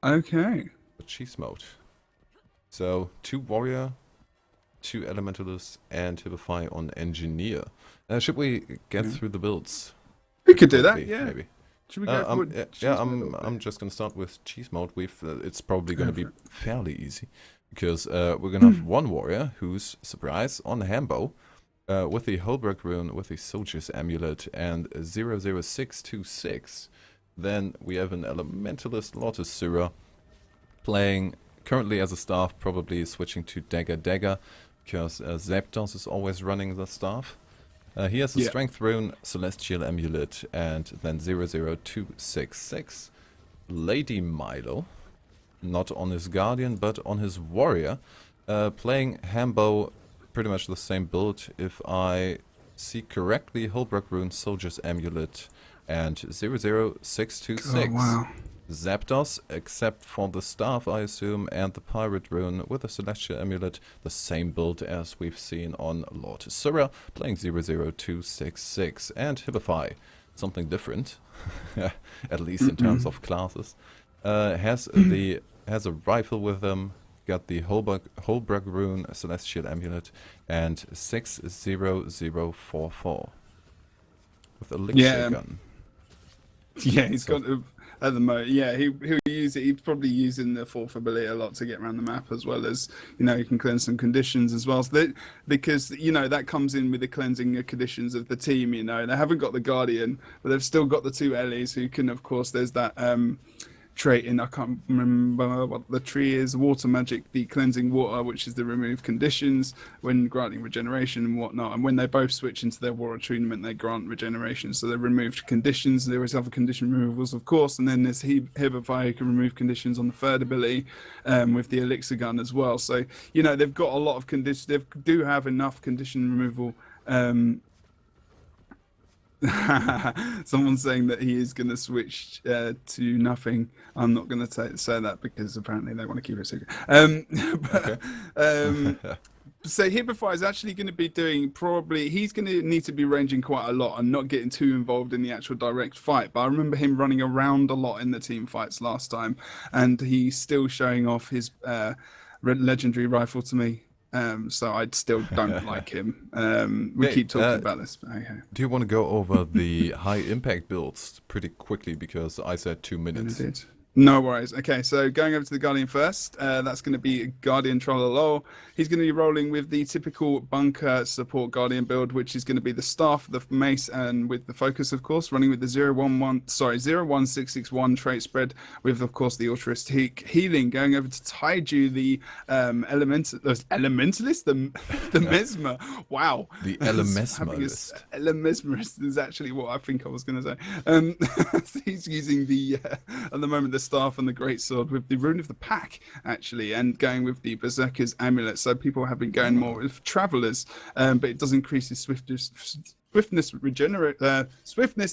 Okay. for cheese mode. So 2 warrior, 2 elementalists, and Hibify on engineer. Should we get through the builds? We could do that, Quickly, yeah. maybe. Should we go for Yeah, cheese mode? I'm just gonna start with cheese mode. It's probably gonna be fairly easy because we're gonna have 1 warrior who's surprise on Hambo with the Holbrook rune, with the Soldier's Amulet, and 00626. Then we have an elementalist Lotus Sura playing currently as a staff, probably switching to Dagger because Zapdos is always running the staff. He has the Strength Rune, Celestial Amulet, and then 00266. Lady Milo, not on his Guardian, but on his Warrior, playing Hambo, pretty much the same build, if I see correctly, Holbrook Rune, Soldier's Amulet, and 00626. Oh, wow. Zapdos, except for the staff, I assume, and the Pirate Rune with the Celestial Amulet, the same build as we've seen on Lord Sura, playing 00266, and Hibify, something different, at least in terms of classes, has a rifle with them, got the Holbrook Rune, Celestial Amulet, and 60044 with Elixir gun. Yeah, he's got at the moment. Yeah, he'll use it. He's probably using the 4th ability a lot to get around the map, as well as, you know, he can cleanse some conditions as well. So because, you know, that comes in with the cleansing conditions of the team. You know, they haven't got the Guardian, but they've still got the 2 Ellies who can, of course, there's that trait in, I can't remember what the tree is, water magic, the cleansing water, which is the remove conditions when granting regeneration and whatnot. And when they both switch into their water attunement, they grant regeneration. So they removed conditions. There is other condition removals, of course, and then there's Hibify who can remove conditions on the 3rd ability with the elixir gun as well. So, you know, they've got a lot of conditions. They do have enough condition removal. Someone's saying that he is going to switch to nothing. I'm not going to say that because apparently they want to keep it secret. So Hibify is actually going to be doing he's going to need to be ranging quite a lot and not getting too involved in the actual direct fight. But I remember him running around a lot in the team fights last time, and he's still showing off his legendary rifle to me. So I still don't like him. We keep talking about this. Okay. Do you want to go over the high impact builds pretty quickly, because I said 2 minutes? No worries. Okay, so going over to the Guardian first, that's going to be Guardian Trollolo. He's going to be rolling with the typical bunker support Guardian build, which is going to be the staff, the mace, and with the focus, of course, running with the 01661 trait spread, with, of course, the Altruistic Healing. Going over to Taiju, the Elementalist, the Mesmer. Wow. The Elemesmerist. Elemesmerist is actually what I think I was going to say. So he's using the, at the moment, the staff and the greatsword with the rune of the pack, actually, and going with the berserker's amulet. So people have been going more with travelers, but it does increase his swiftness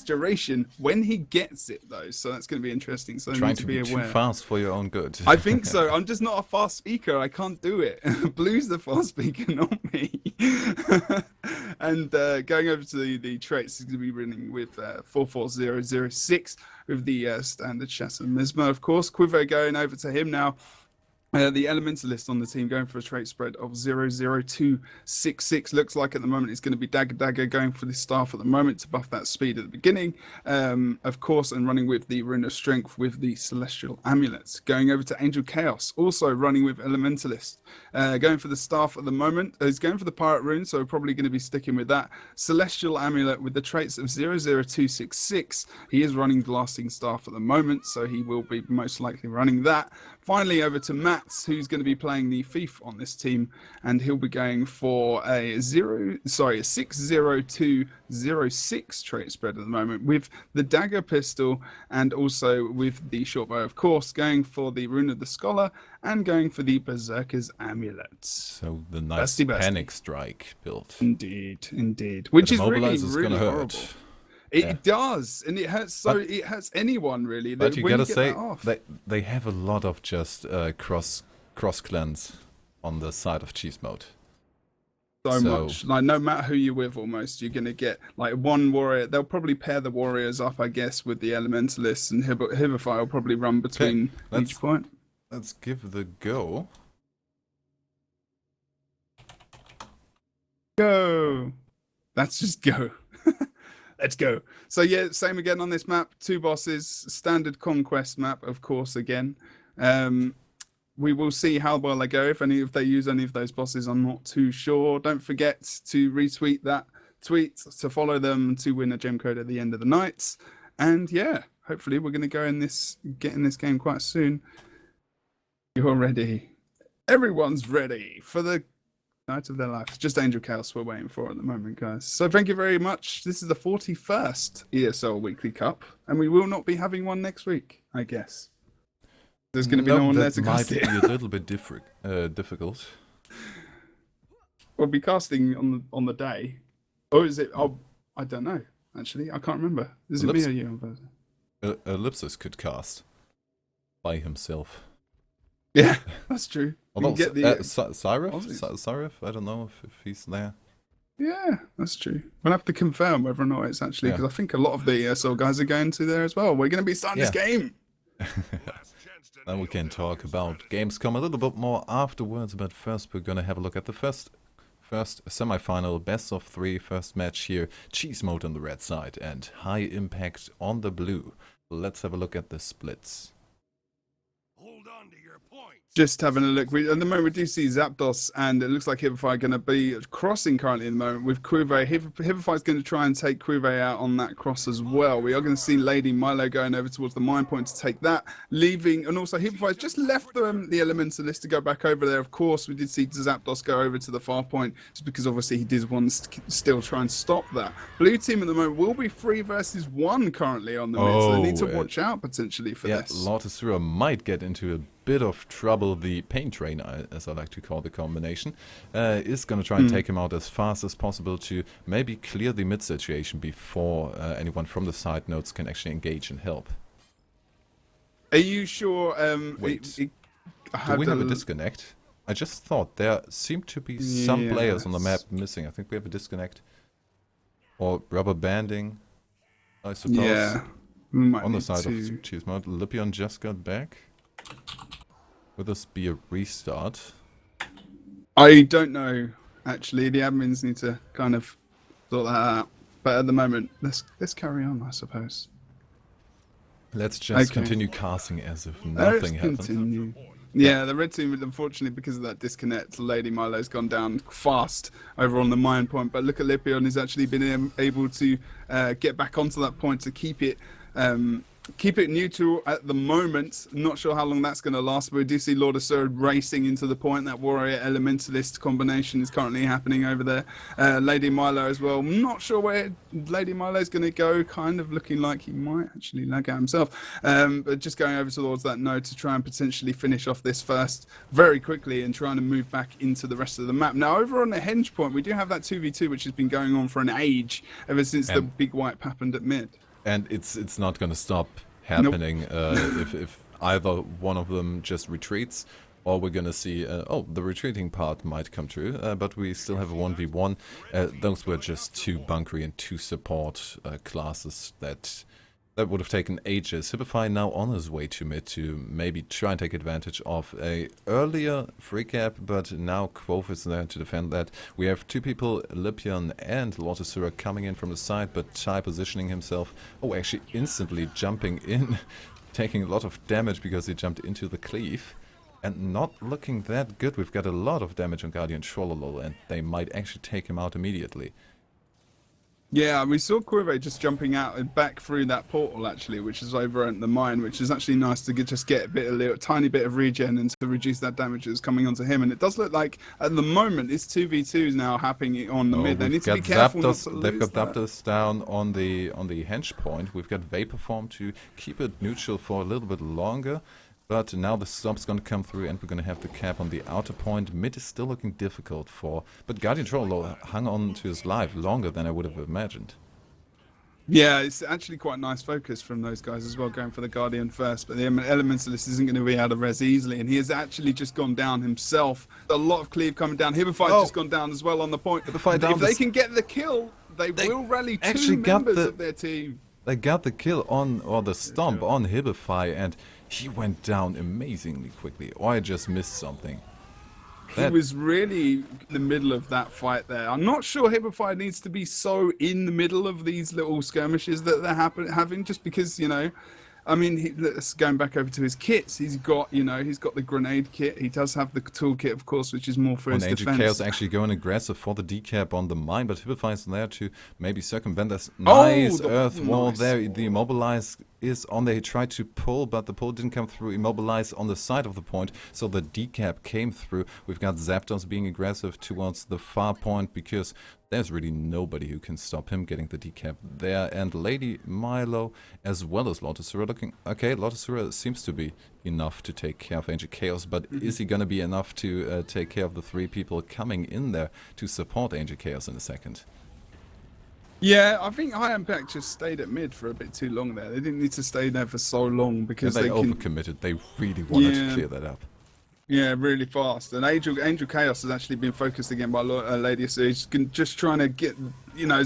duration when he gets it, though. So that's going to be interesting. So trying to be aware. Too fast for your own good. I think so. I'm just not a fast speaker. I can't do it. Blue's the fast speaker, not me. And going over to the traits, is going to be running with 44006 with the standard Shasta Mesmer, of course. Quivo going over to him now. The Elementalist on the team going for a trait spread of 00266. Looks like at the moment it's going to be Dagger going for the staff at the moment to buff that speed at the beginning, of course, and running with the Rune of Strength with the Celestial Amulets. Going over to Angel Chaos, also running with Elementalist. Going for the staff at the moment. He's going for the Pirate Rune, so we're probably going to be sticking with that. Celestial Amulet with the traits of 00266. He is running Blasting Staff at the moment, so he will be most likely running that. Finally, over to Mats, who's going to be playing the Thief on this team, and he'll be going for a 60206 trait spread at the moment with the Dagger Pistol and also with the Shortbow, of course, going for the Rune of the Scholar and going for the Berserker's Amulet. So the nice Panic Strike build. Indeed. Which is really horrible. Hurt. It does, and it hurts. It hurts anyone, really. But you gotta say, they have a lot of just cross clans on the side of cheese mode. so much. Like, no matter who you're with, almost, you're going to get, like, one warrior. They'll probably pair the warriors up, I guess, with the elementalists, and Hibify will probably run between each point. Let's give the go. Go! Let's just go. Let's go. So, yeah, same again on this map. 2 bosses, standard conquest map, of course, again. We will see how well they go. If they use any of those bosses, I'm not too sure. Don't forget to retweet that tweet, to follow them, to win a gem code at the end of the night. And yeah, hopefully we're going to get in this game quite soon. You're ready. Everyone's ready for the night of their life. Just Angel Chaos we're waiting for at the moment, guys. So thank you very much. This is the 41st ESL Weekly Cup, and we will not be having one next week, I guess. There's going to be no one there to cast it. That might be a little bit difficult. We'll be casting on the day. Or is it? Oh, I don't know. Actually, I can't remember. Is it me or you? Ellipsis could cast by himself. Yeah, that's true. Although Cyrif, I don't know if he's there. Yeah, that's true. We'll have to confirm whether or not it's actually, because I think a lot of the ESL guys are going to there as well. We're going to be starting this game. Then we can talk about Gamescom a little bit more afterwards, but first we're going to have a look at the first semi-final, best of 3 first match here. Cheese Mode on the red side and High Impact on the blue. Let's have a look at the splits. Just having a look. At the moment, we do see Zapdos, and it looks like Hibify are going to be crossing currently at the moment with Quve. Hibify is going to try and take Quve out on that cross as well. We are going to see Lady Milo going over towards the mine point to take that, leaving, and also Hibify just left the Elementalist to go back over there. Of course, we did see Zapdos go over to the far point, just because obviously he did want to still try and stop that. Blue team at the moment will be 3 versus 1 currently on the mid, so they need to watch out potentially for this. Lotusura might get into a bit of trouble. The Pain Train, as I like to call the combination, is going to try and take him out as fast as possible to maybe clear the mid situation before anyone from the side nodes can actually engage and help. Are you sure? Wait, do we have a disconnect? I just thought there seemed to be some players on the map missing. I think we have a disconnect. Or rubber banding, I suppose. Yeah. On the side of Cheese Mode. Lipion just got back. Will this be a restart? I don't know, actually. The admins need to kind of sort that out. But at the moment, let's carry on, I suppose. Let's just continue casting as if nothing happened. Yeah, the red team, unfortunately, because of that disconnect, Lady Milo's gone down fast over on the mine point. But look at Lipion, he's actually been able to get back onto that point to keep it neutral at the moment. Not sure how long that's going to last, but we do see Lord Asura racing into the point. That Warrior Elementalist combination is currently happening over there. Lady Milo as well. I'm not sure where Lady Milo's going to go. Kind of looking like he might actually lag out himself. But just going over towards that node to try and potentially finish off this first very quickly and trying to move back into the rest of the map. Now, over on the Henge point, we do have that 2v2, which has been going on for an age, ever since the big wipe happened at mid. And it's not going to stop happening if either one of them just retreats, or we're going to see, the retreating part might come true, but we still have a 1v1. Those were just 2 bunkery and 2 support classes that would have taken ages. Hibify now on his way to mid to maybe try and take advantage of a earlier free cap, but now Quove is there to defend that. We have 2 people, Lipion and Lotusura, coming in from the side, but Ty positioning himself. Oh, actually instantly jumping in, taking a lot of damage because he jumped into the cleave. And not looking that good. We've got a lot of damage on Guardian Trollolol, and they might actually take him out immediately. Yeah, we saw Quve just jumping out and back through that portal, actually, which is over at the mine, which is actually nice to just get a tiny bit of regen and to reduce that damage that's coming onto him. And it does look like, at the moment, it's 2v2s now happening on the mid. They need to be careful not to lose They've got Zapdos down on the Henge point. We've got Vapor Form to keep it neutral for a little bit longer. But now the stop's going to come through and we're going to have the cap on the outer point. Mid is still looking difficult but Guardian Troll hung on to his life longer than I would have imagined. Yeah, it's actually quite nice focus from those guys as well, going for the Guardian first. But the Elementalist isn't going to be able to res easily, and he has actually just gone down himself. A lot of cleave coming down. Hibify's just gone down as well on the point. If they can get the kill, they will rally two members of their team. They got the kill on, or the stomp on Hibify, and he went down amazingly quickly. Or I just missed something. He was really in the middle of that fight there. I'm not sure Hibify needs to be so in the middle of these little skirmishes that they're having, just because, you know, I mean, going back over to his kits, he's got, you know, he's got the grenade kit. He does have the toolkit, of course, which is more for his defense. Chaos actually going aggressive for the decap on the mine, but Hibify is there to maybe circumvent this nice earth wall there. The Immobilize is on there. He tried to pull, but the pull didn't come through. Immobilize on the side of the point, so the decap came through. We've got Zapdos being aggressive towards the far point because there's really nobody who can stop him getting the decap there. And Lady Milo as well as Lotusura looking... Okay, Lotusura seems to be enough to take care of Ancient Chaos, but is he going to be enough to take care of the three people coming in there to support Ancient Chaos in a second? Yeah, I think High Impact just stayed at mid for a bit too long there. They didn't need to stay there for so long because they overcommitted. They really wanted to clear that up. Yeah, really fast. And Angel Chaos has actually been focused again by Lady, so he's just trying to get, you know,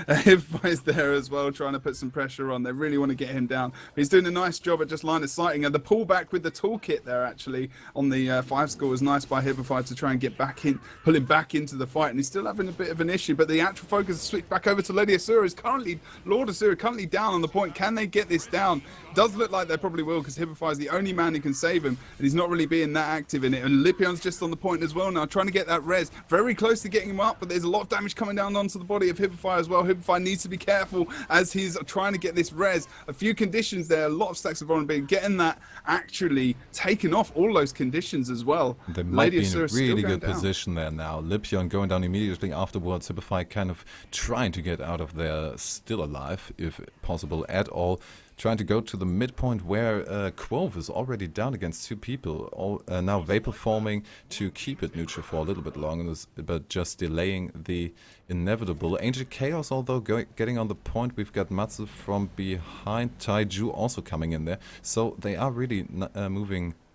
Hibify's there as well, trying to put some pressure on. They really want to get him down. He's doing a nice job at just line of sighting, and the pullback with the toolkit there actually on the 5 score was nice by Hibify to try and get back in, pull him back into the fight, and he's still having a bit of an issue. But the actual focus is switched back over to Lady Asura. Is currently Lord Asura currently down on the point. Can they get this down? Does look like they probably will, because Hibify is the only man who can save him, and he's not really being that active in it. And Lipion's just on the point as well now, trying to get that res. Very close to getting him up, but there's a lot of damage coming down onto the body of Hibify as well. Hibify needs to be careful as he's trying to get this res. A few conditions there, a lot of stacks of vulnerability, getting that actually taken off all those conditions as well. They might be in a really good position there now. Lipion going down immediately afterwards. Hibify kind of trying to get out of there still alive, if possible at all. Trying to go to the midpoint where Quove is already down against 2 people. Now Vapor forming to keep it neutral for a little bit longer, but just delaying the inevitable. Ancient Chaos, although getting on the point. We've got Matsu from behind. Taiju also coming in there. So they are really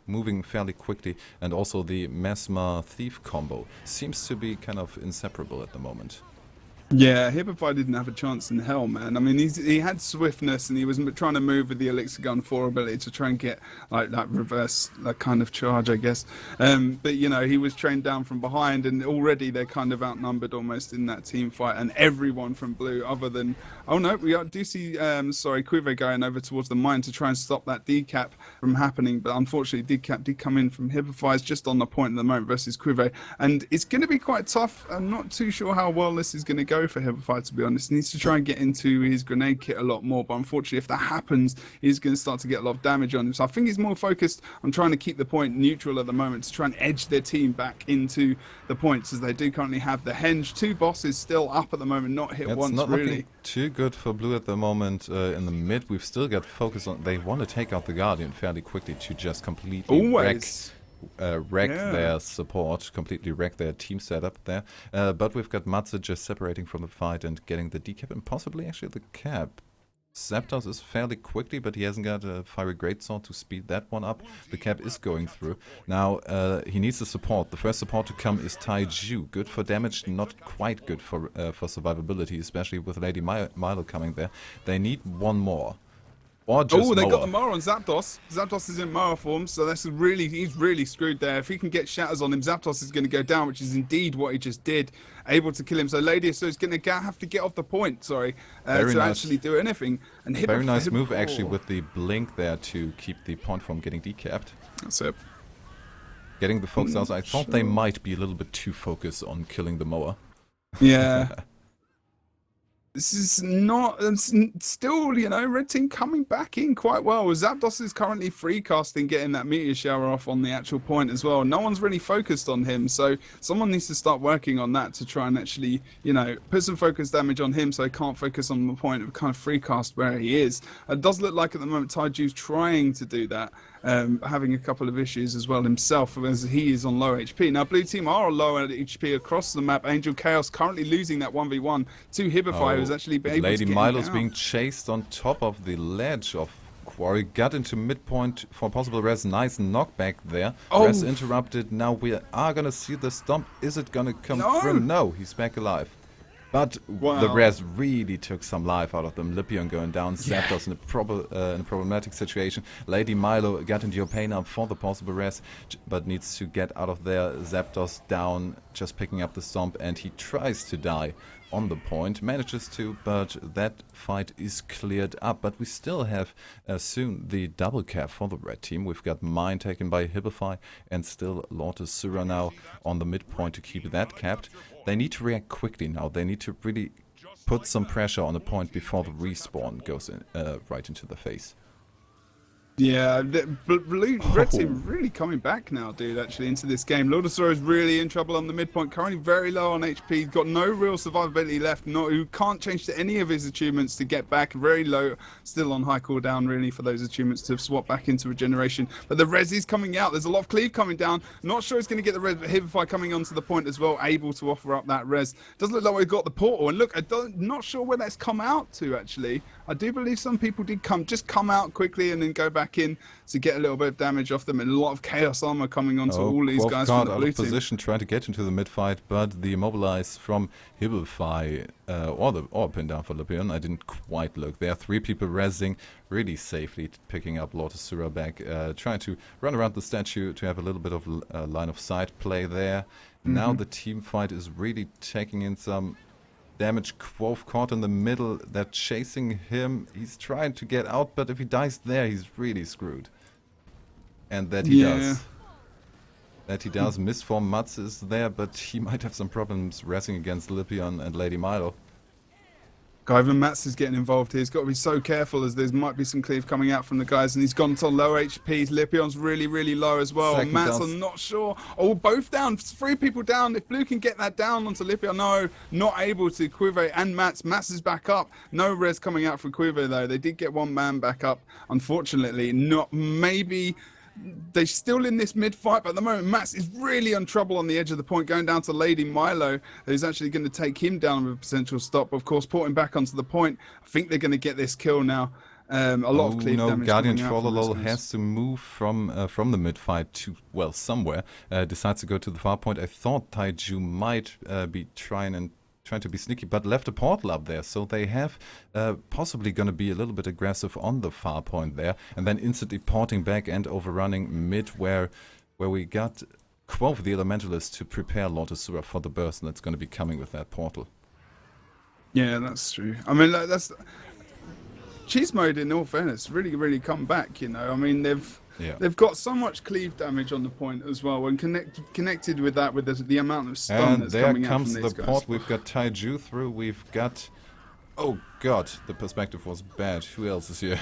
moving fairly quickly. And also the Mesmer Thief combo seems to be kind of inseparable at the moment. Yeah, Hibify didn't have a chance in hell, man. I mean, he had swiftness, and he was trying to move with the Elixir Gun 4 ability to try and get like that reverse, that kind of charge, I guess. But you know, he was trained down from behind, and already they're kind of outnumbered almost in that team fight. And everyone from blue, other than we do see Quive going over towards the mine to try and stop that decap from happening. But unfortunately, decap did come in from Hibify's just on the point at the moment versus Quive, and it's going to be quite tough. I'm not too sure how well this is going to go for Hibify, to be honest. He needs to try and get into his grenade kit a lot more, but unfortunately if that happens, he's going to start to get a lot of damage on him. So I think he's more focused on trying to keep the point neutral at the moment to try and edge their team back into the points, as they do currently have the Henge. 2 bosses still up at the moment, not hit once not really. Looking too good for blue at the moment. In the mid, we've still got focus on... They want to take out the Guardian fairly quickly to just completely wreck their support, completely wreck their team setup there. But we've got Matsu just separating from the fight and getting the decap and possibly actually the cap. Zapdos is fairly quickly, but he hasn't got a Fiery Greatsword to speed that one up. The cap is going through. Now, he needs the support. The first support to come is Taiju. Good for damage, not quite good for survivability, especially with Lady Milo coming there. They need one more. Or just they got the Moa on Zapdos. Zapdos is in Moa form, so he's really screwed there. If he can get shatters on him, Zapdos is going to go down, which is indeed what he just did. Able to kill him. So Lady is going to have to get off the point, to actually do anything. And very nice move actually with the blink there to keep the point from getting decapped. That's it. Getting the focus out. I thought they might be a little bit too focused on killing the Moa. Yeah. This is not, still, you know, red team coming back in quite well. Zapdos is currently free casting, getting that meteor shower off on the actual point as well. No one's really focused on him, so someone needs to start working on that to try and actually, you know, put some focus damage on him so he can't focus on the point of kind of free cast where he is. It does look like at the moment Taiju's trying to do that. Having a couple of issues as well himself, as he is on low HP. Now, blue team are on low HP across the map. Angel Chaos currently losing that 1v1 to Hibify, is actually able Lady to get Milo's him being down. chased on top of the ledge of Quarry. Got into midpoint for possible res. Nice knockback there. Oh. Res interrupted. Now we are gonna see the stomp. Is it gonna come No. through? No, he's back alive. But the res really took some life out of them. Lipion going down, Zapdos in a problematic situation. Lady Milo got into your pain up for the possible res, but needs to get out of there. Zapdos down, just picking up the stomp, and he tries to die on the point. Manages to, but that fight is cleared up. But we still have soon the double cap for the red team. We've got Mine taken by Hibify, and still Lotus Sura now on the midpoint to keep that capped. They need to react quickly now. They need to really put some pressure on the point before the respawn goes in, right into the face. Yeah, red team really coming back now, dude, actually, into this game. Lodosaur is really in trouble on the midpoint, currently very low on HP, got no real survivability left, who can't change to any of his achievements to get back, very low, still on high cooldown, really, for those achievements to swap back into regeneration. But the res is coming out, there's a lot of cleave coming down, not sure he's going to get the res, but Hibify coming onto the point as well, able to offer up that res. Doesn't look like we've got the portal, and look, not sure where that's come out to, actually. I do believe some people did come out quickly and then go back in to get a little bit of damage off them, and a lot of chaos armor coming onto all these guys from the blue team. Position, trying to get into the mid fight, but the immobilize from Hibify or pin down for Lipion. I didn't quite look. There are 3 people rezzing really safely, picking up Lotus Sura back, trying to run around the statue to have a little bit of line of sight play there. Now the team fight is really taking in some damage. Quoth caught in the middle. They're chasing him. He's trying to get out, but if he dies there, he's really screwed. And that he does. That he does. Misform Mats is there, but he might have some problems racing against Lipion and Lady Milo. Even Mats is getting involved here. He's got to be so careful, as there might be some cleave coming out from the guys, and he's gone to low HPs. Lipion's really, really low as well. Mats, I'm not sure. Oh, both down. 3 people down. If Blue can get that down onto Lipion, no, not able to. Quive and Mats. Mats is back up. No res coming out from Quive, though. They did get 1 man back up. Unfortunately, not maybe. They're still in this mid-fight, but at the moment, Mats is really in trouble on the edge of the point, going down to Lady Milo, who's actually going to take him down with a potential stop. Of course, porting back onto the point. I think they're going to get this kill now. A lot of cleave damage. Guardian Trollolol has to move from the mid-fight to, well, somewhere. Decides to go to the far point. I thought Taiju might be trying to be sneaky, but left a portal up there, so they have possibly going to be a little bit aggressive on the far point there, and then instantly porting back and overrunning mid, where we got Quoth the Elementalist to prepare Lotus Sura for the burst that's going to be coming with that portal. Yeah, that's true. I mean, that's cheese mode, in all fairness, really come back, you know. I mean, they've got so much cleave damage on the point as well, and connected with that, with the amount of stun that's coming out from these guys. And there comes the port. We've got Taiju through. We've got, oh god, the perspective was bad. Who else is here?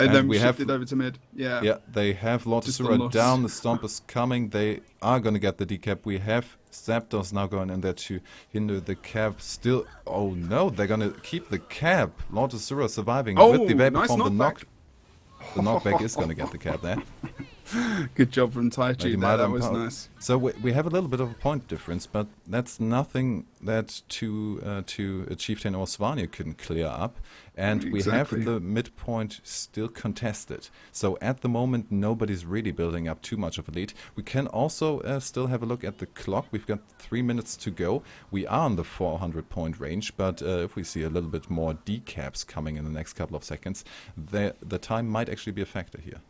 And then we shifted over to mid. Yeah, they have Lotus Sura down. The stomp is coming. They are going to get the decap. We have Zapdos now going in there to hinder the cap. Still, oh no, they're going to keep the cap. Lotus Sura surviving with the vapor from the knock. The knockback is going to get the cap there. Good job from Taiju there, that was nice. So we have a little bit of a point difference, but that's nothing that a Chieftain or Svanir couldn't clear up. And we have the midpoint still contested. So at the moment, nobody's really building up too much of a lead. We can also still have a look at the clock. We've got 3 minutes to go. We are on the 400 point range, but if we see a little bit more decaps coming in the next couple of seconds, the time might actually be a factor here.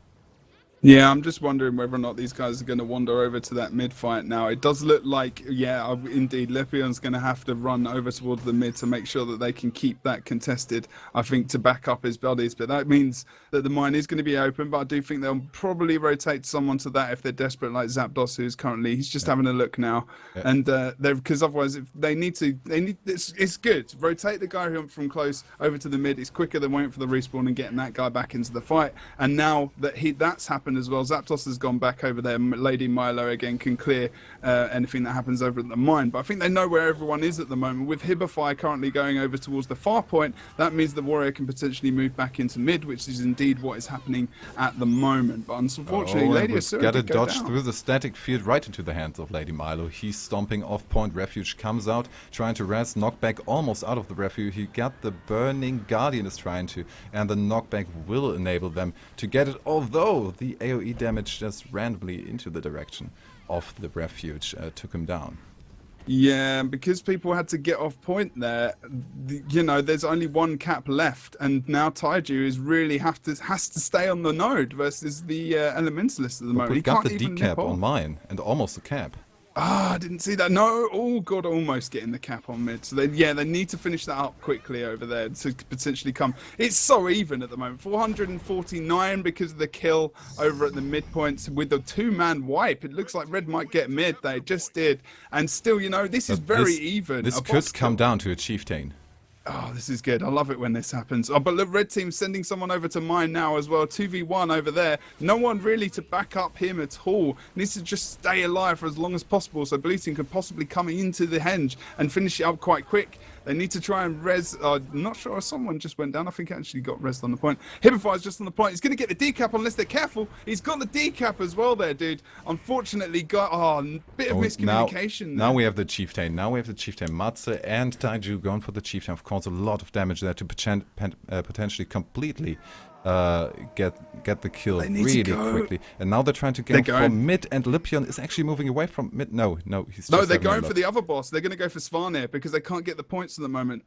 Yeah, I'm just wondering whether or not these guys are going to wander over to that mid fight now. It does look like, yeah, indeed, Lipion's going to have to run over towards the mid to make sure that they can keep that contested, I think, to back up his buddies. But that means that the mine is going to be open, but I do think they'll probably rotate someone to that if they're desperate, like Zapdos, who's currently, he's just having a look now. And because otherwise, if they need it's good. Rotate the guy from close over to the mid. It's quicker than waiting for the respawn and getting that guy back into the fight. And now that that's happened, happened as well. Zapdos has gone back over there. Lady Milo again can clear anything that happens over at the mine. But I think they know where everyone is at the moment. With Hibify currently going over towards the far point, that means the warrior can potentially move back into mid, which is indeed what is happening at the moment. But unfortunately, Lady Asura got to did go dodge down. through the static field right into the hands of Lady Milo. He's stomping off point. Refuge comes out, trying to res. Knockback almost out of the Refuge. He got the Burning Guardian is trying to, and the knockback will enable them to get it, although the AoE damage just randomly into the direction of the Refuge took him down. Yeah, because people had to get off point there, you know, there's only one cap left, and now Taiju is really has to stay on the node versus the Elementalist at the moment. We've He got can't the even decap nip off. on mine, and almost the cap. Ah, I didn't see that. No, oh god, almost getting the cap on mid. So they need to finish that up quickly over there to potentially come. It's so even at the moment. 449 because of the kill over at the midpoint with the 2-man wipe. It looks like Red might get mid. They just did, and still, you know, this is very even. This A could boss come kill. down to a chieftain. Oh, this is good. I love it when this happens. Oh, but look, Red Team's sending someone over to mine now as well. 2v1 over there. No one really to back up him at all. Needs to just stay alive for as long as possible so Blue Team could possibly come into the henge and finish it up quite quick. They need to try and res. Not sure if someone just went down. I think it actually got resed on the point. Hibify's just on the point. He's going to get the decap unless they're careful. He's got the decap as well there, dude. Unfortunately, got bit of miscommunication. Now we have the chieftain. Now we have the chieftain. Matze and Taiju going for the chieftain. Of course, a lot of damage there to potentially completely get the kill really quickly. And now they're trying to go for mid, and Lipion is actually moving away from mid. No, he's just they're going for the other boss. They're going to go for Svanir because they can't get the points at the moment.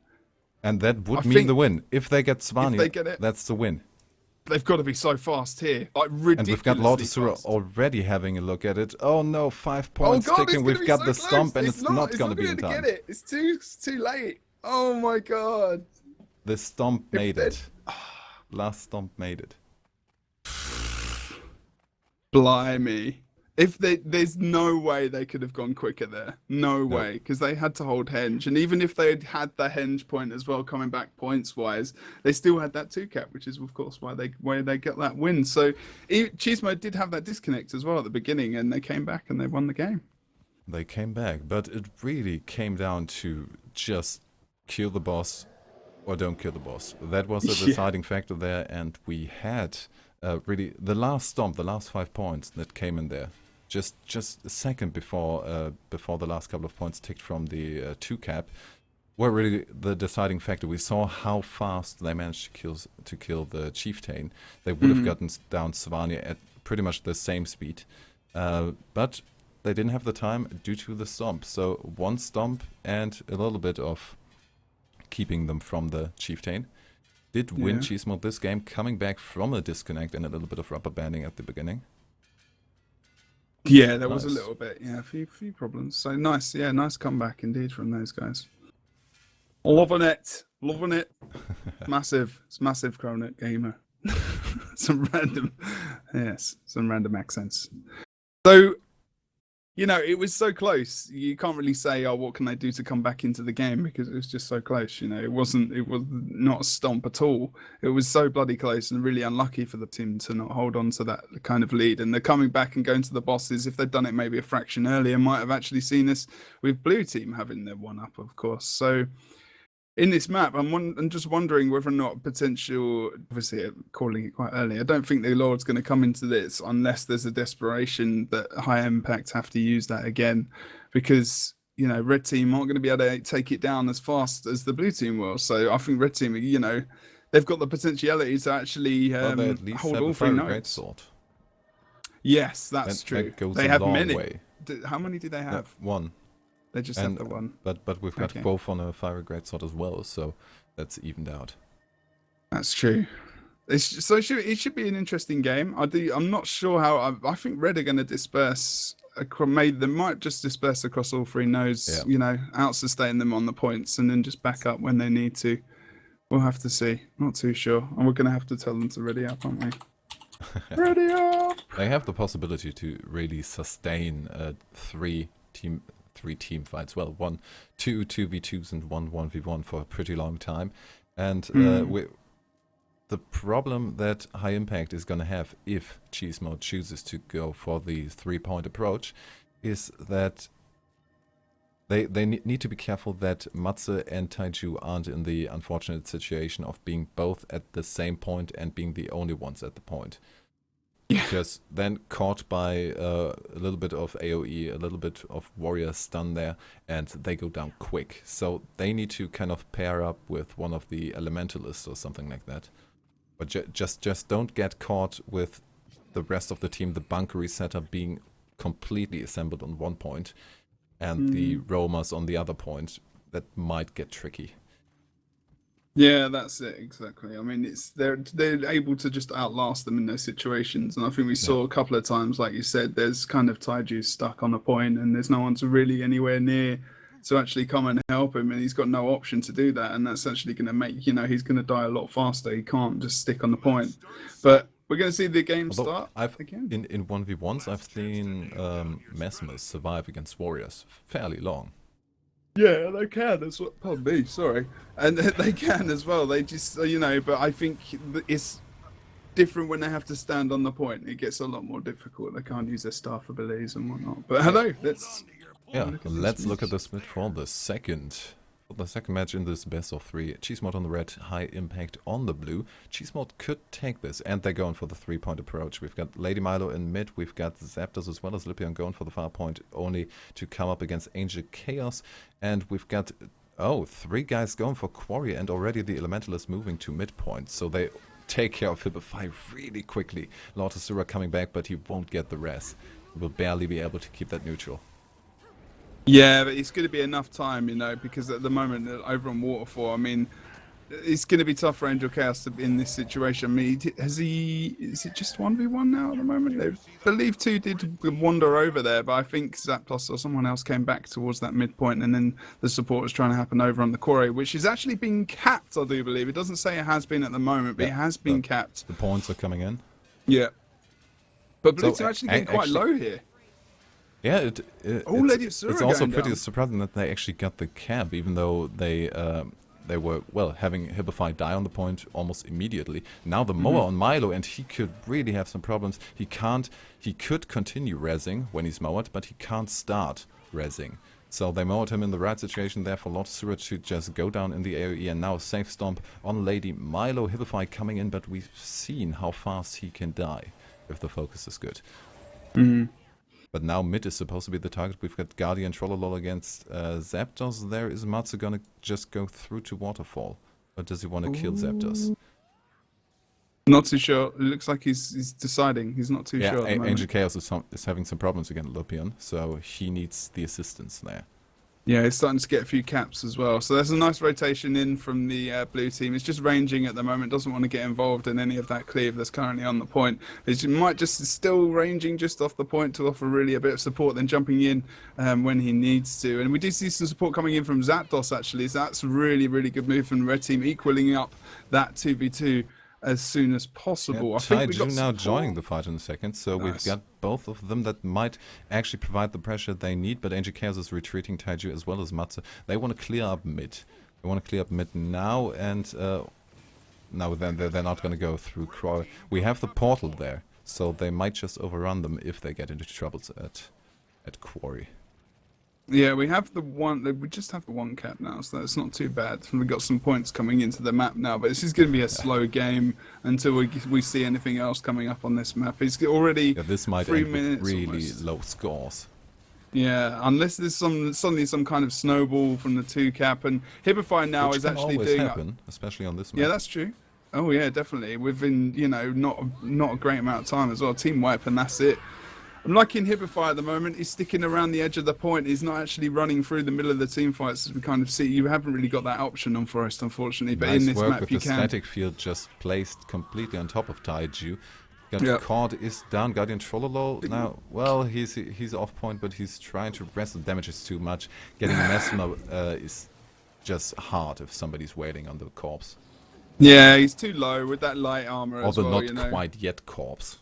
And that would mean the win. If they get Svanir, that's the win. They've got to be so fast here. Like, ridiculously. And we've got Lord Asura already having a look at it. Oh no, 5 points ticking. We've got the stomp, and it's not going to be in time. Get it. It's too late. Oh my god. The stomp made it. Last stomp made it. Blimey. There's no way they could have gone quicker there. No way, because they had to hold henge, and even if they had the henge point as well, coming back points wise, they still had that 2 cap, which is of course why they get that win. So Chismo did have that disconnect as well at the beginning, and they came back and they won the game. They came back, but it really came down to just kill the boss or don't kill the boss. That was the deciding factor there, and we had really the last stomp, the last 5 points that came in there. Just a second before the last couple of points ticked from the 2 cap were really the deciding factor. We saw how fast they managed to kill the chieftain. They would have gotten down Svanir at pretty much the same speed, but they didn't have the time due to the stomp. So 1 stomp and a little bit of keeping them from the chieftain did win Chismo this game, coming back from a disconnect and a little bit of rubber banding at the beginning. Yeah, there was a little bit. Yeah, a few problems. So nice. Yeah, nice comeback indeed from those guys. Loving it. Massive. It's massive ChroNickgamer. some random accents. So, you know, it was so close. You can't really say, oh, what can they do to come back into the game, because it was just so close. You know, it was not a stomp at all. It was so bloody close and really unlucky for the team to not hold on to that kind of lead. And they're coming back and going to the bosses. If they'd done it maybe a fraction earlier, might have actually seen us with Blue Team having their 1-up, of course. So in this map, I'm just wondering whether or not potential, obviously calling it quite early, I don't think the Lord's going to come into this unless there's a desperation that High Impact have to use that again, because, you know, Red Team aren't going to be able to take it down as fast as the Blue Team will. So I think Red Team, you know, they've got the potentiality to actually hold all 3 nodes. Yes, that's true. They have many. How many do they have? 1. They just have the 1. But we've got both on a fiery greatsword as well, so that's evened out. That's true. It should be an interesting game. I'm not sure how. I think Red are going to disperse. They might just disperse across all 3 nodes. You know, out sustain them on the points and then just back up when they need to. We'll have to see. Not too sure. And we're going to have to tell them to ready up, aren't we? Ready up. They have the possibility to really sustain 3 team fights. Well, 2 2v2s and 1 1v1 for a pretty long time, and the problem that High Impact is going to have if Cheese Mode chooses to go for the 3-point approach is that they need to be careful that Matze and Taiju aren't in the unfortunate situation of being both at the same point and being the only ones at the point. Yeah. Because then caught by a little bit of AoE, a little bit of warrior stun there, and they go down quick. So they need to kind of pair up with one of the elementalists or something like that. But just don't get caught with the rest of the team, the bunkery setup being completely assembled on one point, and the roamers on the other point. That might get tricky. Yeah, that's it, exactly. I mean, they're able to just outlast them in those situations, and I think we saw a couple of times, like you said, there's kind of Taiju stuck on a point, and there's no one to really anywhere near to actually come and help him, and he's got no option to do that, and that's actually going to make, he's going to die a lot faster. He can't just stick on the point. But we're going to see the game start again. In 1v1s, I've seen Messmers survive against warriors fairly long. Yeah, they can as well. Pardon me, sorry. And they can as well. They just, but I think it's different when they have to stand on the point. It gets a lot more difficult. They can't use their staff abilities and whatnot. But hello, let's look at the split for the second match in this best of 3. Cheese Mod on the red, High Impact on the blue. Cheese Mod could take this, and they're going for the 3-point approach. We've got Lady Milo in mid, we've got Zapdos as well as Lipion going for the far point, only to come up against Angel Chaos, and we've got 3 guys going for Quarry, and already the Elementalist moving to midpoint, so they take care of Hibify really quickly. Lord Asura coming back, but he won't get the rest. He will barely be able to keep that neutral. Yeah, but it's going to be enough time, because at the moment, over on Waterfall, I mean, it's going to be tough for Angel Chaos to be in this situation. I mean, is it just 1v1 now at the moment? I believe 2 did wander over there, but I think Zapdos or someone else came back towards that midpoint, and then the support was trying to happen over on the quarry, which is actually being capped, I do believe. It doesn't say it has been at the moment, but it has been capped. The points are coming in. Yeah. But Blitz are actually getting quite low here. Yeah, it's also pretty down. surprising that they actually got the cap, even though they were, having Hibify die on the point almost immediately. Now the mower on Milo, and he could really have some problems. He could continue rezzing when he's mowered, but he can't start rezzing. So they mowed him in the right situation there for Lord Asura to just go down in the AoE, and now safe stomp on Lady Milo. Hibify coming in, but we've seen how fast he can die if the focus is good. But now mid is supposed to be the target. We've got Guardian Trollolol against Zapdos. There is Matze gonna just go through to Waterfall. Or does he want to kill Zapdos? Not too sure. It looks like he's deciding. He's not too sure. Yeah, Angel Chaos is having some problems against Lipion, so he needs the assistance there. Yeah, he's starting to get a few caps as well. So there's a nice rotation in from the blue team. It's just ranging at the moment. Doesn't want to get involved in any of that cleave that's currently on the point. It might just still ranging just off the point to offer really a bit of support, then jumping in when he needs to. And we do see some support coming in from Zapdos, actually. So that's really, really good move from the red team, equaling up that 2v2 as soon as possible. Yeah, I think we got now joining the fight in a second, so we've got both of them that might actually provide the pressure they need, but Angel Chaos is retreating Taiju as well as Matze. They want to clear up mid. They want to clear up mid now, and now then they're not going to go through Croy. We have the portal there, so they might just overrun them if they get into troubles at Quarry. Yeah, we have we just have the 1 cap now, so that's not too bad. We've got some points coming into the map now, but this is going to be a slow game until we see anything else coming up on this map. It's already this might 3 end minutes with really almost. low scores. Yeah, unless there's suddenly some kind of snowball from the 2 cap, and Hibify now Which is can actually always doing happen, especially on this map. Yeah, that's true. Oh yeah, definitely. Within not a great amount of time as well. Team wipe, and that's it. I'm liking Hibify at the moment. He's sticking around the edge of the point. He's not actually running through the middle of the team fights, as we kind of see. You haven't really got that option on Forest, unfortunately. But nice in this work map, with you the can. static field just placed completely on top of Taiju. Cord is down. Guardian Trollolol now. Well, he's off point, but he's trying to rest. The damage is too much. Getting a Mesmer is just hard if somebody's waiting on the corpse. Yeah, he's too low with that light armor as Although well. not quite yet corpse.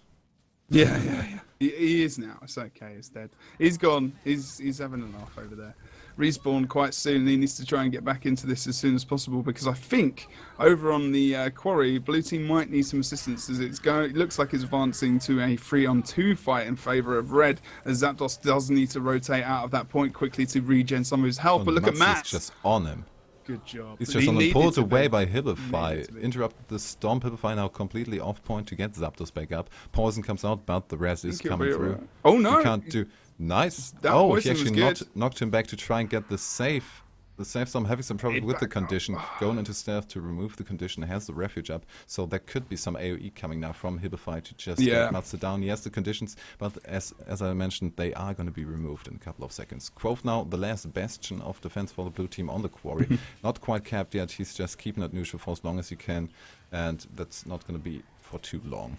Yeah. He is now. It's okay. He's dead. He's gone. He's having a laugh over there. Respawn quite soon. He needs to try and get back into this as soon as possible because I think over on the quarry, blue team might need some assistance as it's going. It looks like it's advancing to a 3-on-2 fight in favor of red. As Zapdos does need to rotate out of that point quickly to regen some of his health. But look at Matt. Is just on him. Good job. He's just on the pulled away by Hibify. Interrupted the Storm. Hibify now completely off point to get Zapdos back up. Poison comes out, but the res is coming through. Right. Oh no! You can't do. Nice. That oh, he actually knocked knocked him back to try and get the save. The save storm having some trouble with the condition. Going into stealth to remove the condition. Has the refuge up. So there could be some AoE coming now from Hibify to just get Matze down. He has the conditions, but as I mentioned, they are going to be removed in a couple of seconds. Quoth now, the last bastion of defense for the blue team on the quarry. Not quite capped yet. He's just keeping it neutral for as long as he can. And that's not going to be for too long.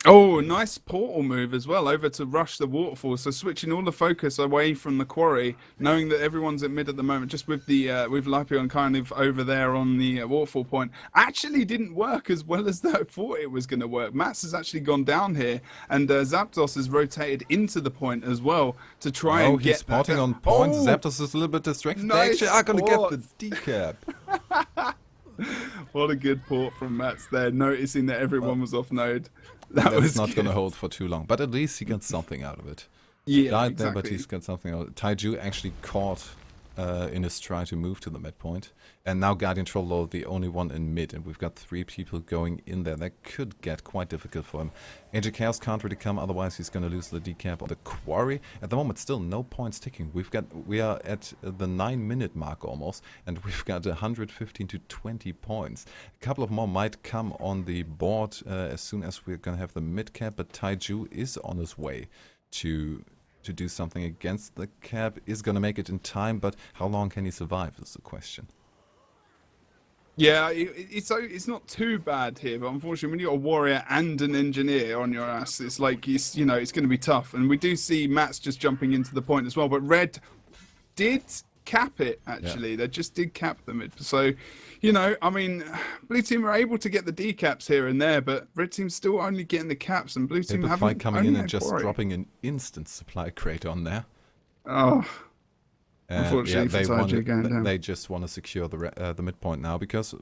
Oh, nice portal move as well, over to rush the waterfall. So switching all the focus away from the quarry, knowing that everyone's at mid at the moment, just with the with Lapion kind of over there on the waterfall point, actually didn't work as well as I thought it was going to work. Mats has actually gone down here, and Zapdos has rotated into the point as well to try and get. He's spotting on points. Oh, Zapdos is a little bit distracted. Nice they actually are going to get the decap. What a good port from Mats there, noticing that everyone was off node. That's not going to hold for too long, but at least he got something out of it. Yeah, died exactly. there, but he's got something out of it. Taiju actually caught in his try to move to the mid point. And now Guardian Troll, the only one in mid, and we've got 3 people going in there. That could get quite difficult for him. Angel Chaos can't really come, otherwise he's going to lose the decap on the quarry. At the moment, still no points ticking. We are at the 9-minute mark almost, and we've got 115 to 20 points. A couple of more might come on the board as soon as we're going to have the mid cap, but Taiju is on his way to do something against the cap, is going to make it in time, but how long can he survive is the question. Yeah, it's not too bad here, but unfortunately when you've got a warrior and an engineer on your ass, it's like, it's going to be tough. And we do see Mats just jumping into the point as well, but red did cap it, actually. Yeah. They just did cap them. So, I mean, blue team are able to get the decaps here and there, but red team's still only getting the caps, and blue team haven't. Coming in and just dropping an instant supply crate on there. Oh. Unfortunately, they just want to secure the midpoint now because,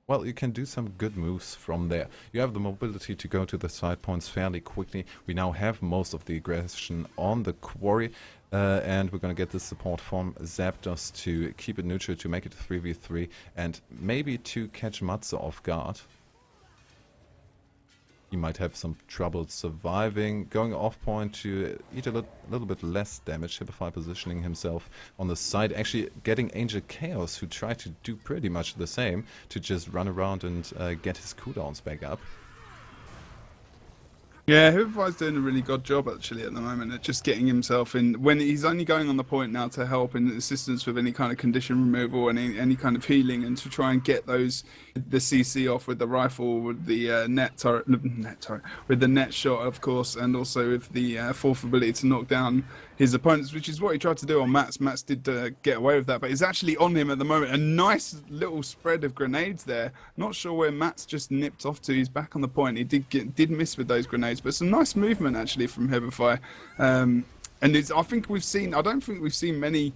well, you can do some good moves from there. You have the mobility to go to the side points fairly quickly. We now have most of the aggression on the quarry, and we're going to get the support from Zapdos to keep it neutral, to make it 3v3, and maybe to catch Matze off guard. He might have some trouble surviving, going off point to eat a little bit less damage. Hibify positioning himself on the side, actually getting Angel Chaos, who tried to do pretty much the same, to just run around and get his cooldowns back up. Yeah, Hibify's doing a really good job actually at the moment at just getting himself in, when he's only going on the point now to help in assistance with any kind of condition removal and any kind of healing, and to try and get the CC off with the rifle, with the net turret, with the net shot of course, and also with the fourth ability to knock down his opponents, which is what he tried to do on Mats. Mats did get away with that, but it's actually on him at the moment. A nice little spread of grenades there. Not sure where Mats just nipped off to. He's back on the point. He did miss with those grenades, but some nice movement actually from Hibify. And I don't think we've seen many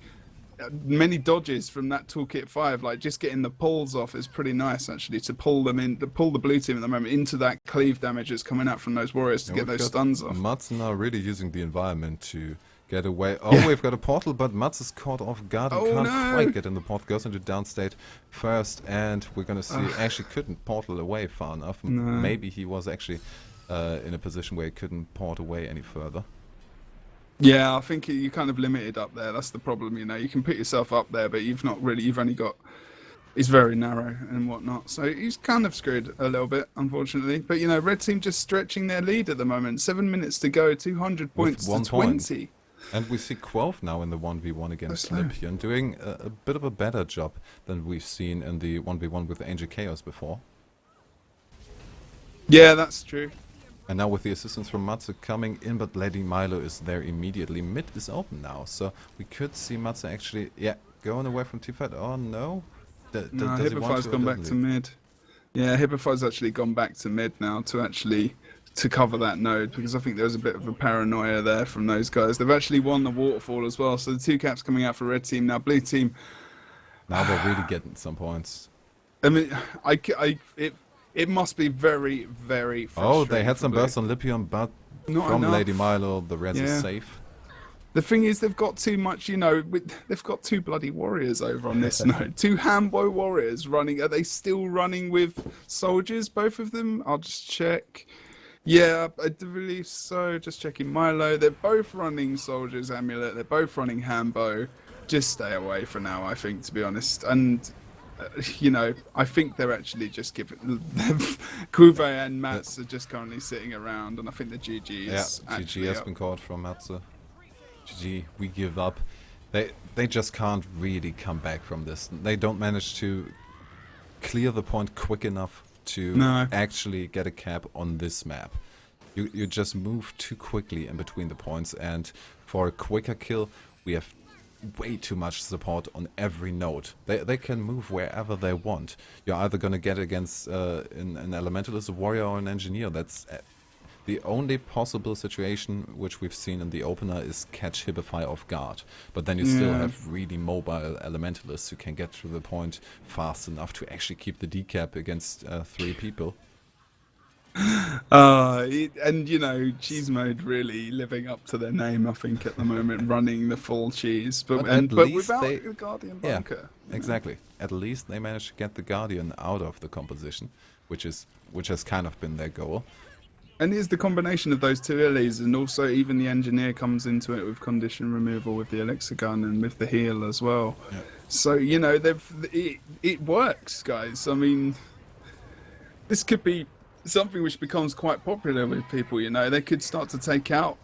dodges from that toolkit 5. Like just getting the pulls off is pretty nice actually, to pull them in, to pull the blue team at the moment into that cleave damage that's coming out from those warriors to get those stuns off. Mats now really using the environment to get away. Oh, yeah. We've got a portal, but Mats is caught off guard and can't quite get in the portal. Goes into downstate first, and we're going to see actually couldn't portal away far enough. No. Maybe he was actually in a position where he couldn't port away any further. Yeah, I think you kind of limited up there. That's the problem, You can put yourself up there, but you've only got... It's very narrow and whatnot. So he's kind of screwed a little bit, unfortunately. But, red team just stretching their lead at the moment. 7 minutes to go, 200 points to 20. And we see Quoth now in the 1v1 against Lipion, doing a bit of a better job than we've seen in the 1v1 with Angel Chaos before. Yeah, that's true. And now with the assistance from Matze coming in, but Lady Milo is there immediately. Mid is open now, so we could see Matze actually, going away from T-Fight. Oh no. Hibify's gone back to mid. Yeah, Hibify's actually gone back to mid now to actually to cover that node, because I think there was a bit of a paranoia there from those guys. They've actually won the waterfall as well, so the 2 caps coming out for red team. Now blue team, Now they're really getting some points. I mean, it must be very, very frustrating. Oh, they had some bursts on Lipion, but Not from enough. Lady Milo, the res is Yeah. safe. The thing is, they've got too much, you know, they've got 2 bloody warriors over on this node. 2 Hambo warriors running. Are they still running with soldiers, both of them? I'll just check. Yeah, I do believe so. Just checking Milo. They're both running soldiers amulet. They're both running Hambo. Just stay away for now, I think, to be honest. And, you know, I think they're actually just giving... Kuve and Mats are just currently sitting around, and I think the GG is GG has been called from Matze. GG, we give up. They just can't really come back from this. They don't manage to clear the point quick enough to actually get a cap on this map. You just move too quickly in between the points, and for a quicker kill we have way too much support on every node. They can move wherever they want. You're either gonna get against an elementalist, a warrior, or an engineer. That's the only possible situation which we've seen in the opener is catch Hibify off guard. But then you still have really mobile elementalists who can get to the point fast enough to actually keep the decap against 3 people. And you know, cheese mode really living up to their name, I think, at the moment, running the full cheese, but without the Guardian bunker. Yeah, exactly. At least they managed to get the Guardian out of the composition, which has kind of been their goal. And here's the combination of those 2 illies, and also even the engineer comes into it with condition removal with the elixir gun and with the heal as well. Yeah. So you know, it works, guys. I mean, this could be something which becomes quite popular with people. You know, they could start to take out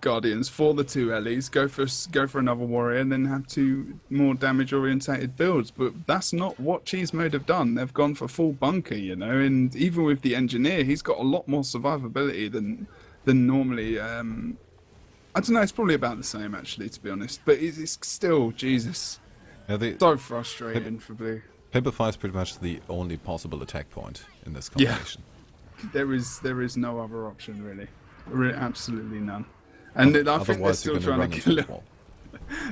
Guardians for the 2 Ellies, go for another warrior, and then have 2 more damage orientated builds. But that's not what cheese mode have done. They've gone for full bunker, you know, and even with the engineer, he's got a lot more survivability than normally. I don't know, it's probably about the same actually, to be honest, but it's still, Jesus, so frustrating for blue. Hibify is pretty much the only possible attack point in this combination. There is no other option, really. Absolutely none. And I think they're still trying to kill him.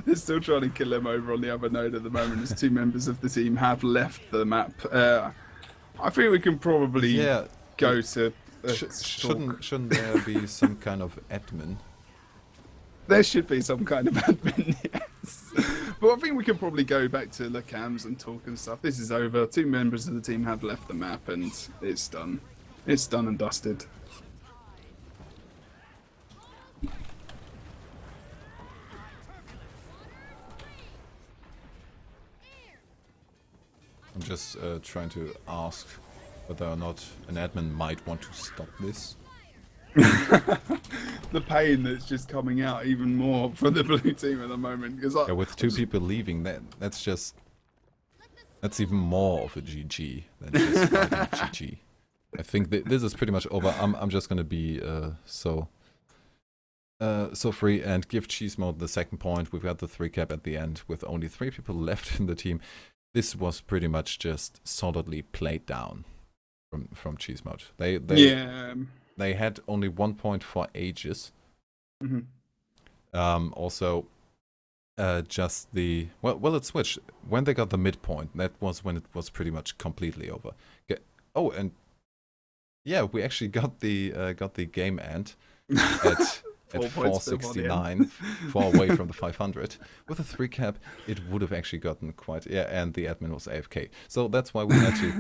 They're still trying to kill him over on the other node at the moment, as 2 members of the team have left the map. I think we can probably go to... shouldn't there be some kind of admin? There should be some kind of admin, yes. But I think we can probably go back to the cams and talk and stuff. This is over. 2 members of the team have left the map, and it's done. It's done and dusted. I'm just trying to ask whether or not an admin might want to stop this. The pain that's just coming out even more for the blue team at the moment. Yeah, with 2 people leaving, that's even more of a GG than just GG. I think this is pretty much over. I'm just gonna be so free and give cheese mode the second point. We've got the 3 cap at the end with only 3 people left in the team. This was pretty much just solidly played down from cheese mode. They had only 1 point for ages. Also, just the well, it switched when they got the midpoint. That was when it was pretty much completely over. Oh, and yeah, we actually got the game end at 469, far away from the 500. With a 3 cap, it would have actually gotten quite... Yeah, and the admin was AFK. So that's why we actually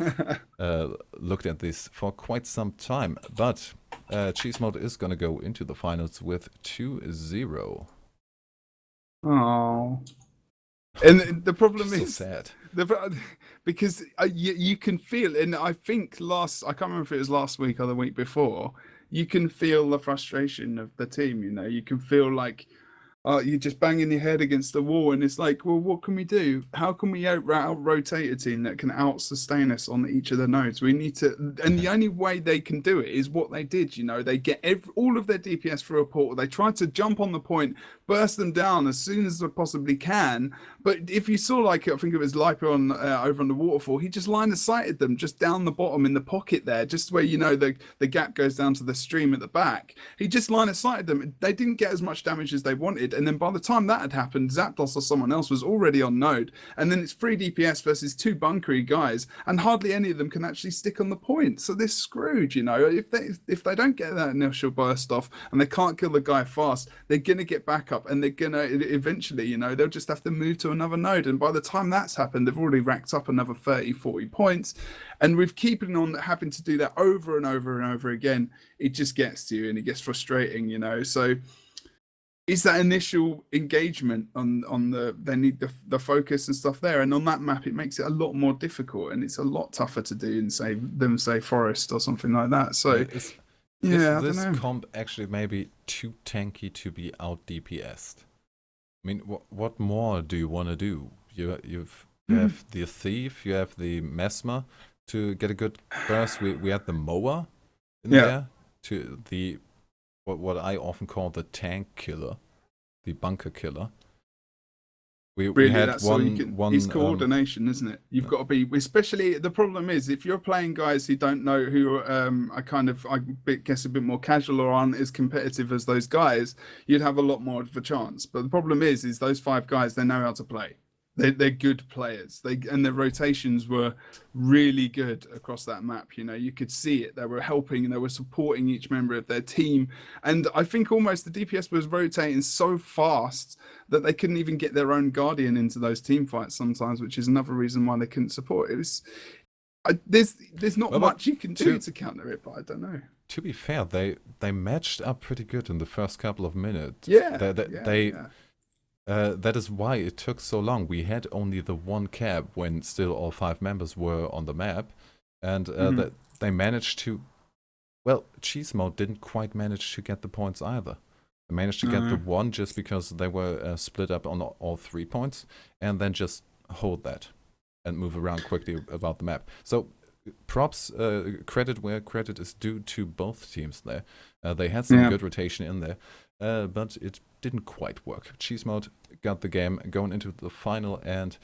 looked at this for quite some time. But cheese mode is going to go into the finals with 2-0. Oh. And the problem is... So sad. Because you can feel, and I think I can't remember if it was last week or the week before, you can feel the frustration of the team, you know. You can feel like, You're just banging your head against the wall, and it's like, well, what can we do? How can we out rotate a team that can out sustain us on each of the nodes? We need to, and the only way they can do it is what they did. You know, they get all of their DPS through a portal. They try to jump on the point, burst them down as soon as they possibly can. But if you saw, like, I think it was Lipo on over on the waterfall, he just line of sighted them just down the bottom in the pocket there, just where the gap goes down to the stream at the back. He just line of sighted them. They didn't get as much damage as they wanted. And then by the time that had happened, Zapdos or someone else was already on node. And then it's 3 DPS versus 2 bunkery guys, and hardly any of them can actually stick on the point. So they're screwed, you know. If they don't get that initial burst off and they can't kill the guy fast, they're gonna get back up, and they're gonna eventually, you know, they'll just have to move to another node. And by the time that's happened, they've already racked up another 30, 40 points. And with keeping on having to do that over and over and over again, it just gets to you and it gets frustrating, you know. So is that initial engagement on they need the focus and stuff there, and on that map it makes it a lot more difficult, and it's a lot tougher to do in say Forest or something like that. So Is this comp actually maybe too tanky to be out DPS'd? I mean, what more do you want to do? You have the Thief, you have the Mesmer to get a good burst. We had the Mower in there to the what I often call the tank killer, the bunker killer. We had one. It's coordination, isn't it? You've got to be, especially the problem is if you're playing guys who don't know, who I guess a bit more casual or aren't as competitive as those guys, you'd have a lot more of a chance. But the problem is those 5 guys, they know how to play. They're good players. And their rotations were really good across that map. You know, you could see it. They were helping and they were supporting each member of their team. And I think almost the DPS was rotating so fast that they couldn't even get their own Guardian into those team fights sometimes, which is another reason why they couldn't support. It was there's not much you can do to counter it, but I don't know. To be fair, they matched up pretty good in the first couple of minutes. That is why it took so long. We had only the 1 cab when still all 5 members were on the map, and that they managed to. Well, Cheese Mode didn't quite manage to get the points either. They managed to get the 1 just because they were split up on all 3 points, and then just hold that and move around quickly about the map. So props, credit where credit is due to both teams there. They had some good rotation in there. But it didn't quite work. Cheese Mode got the game going into the final, and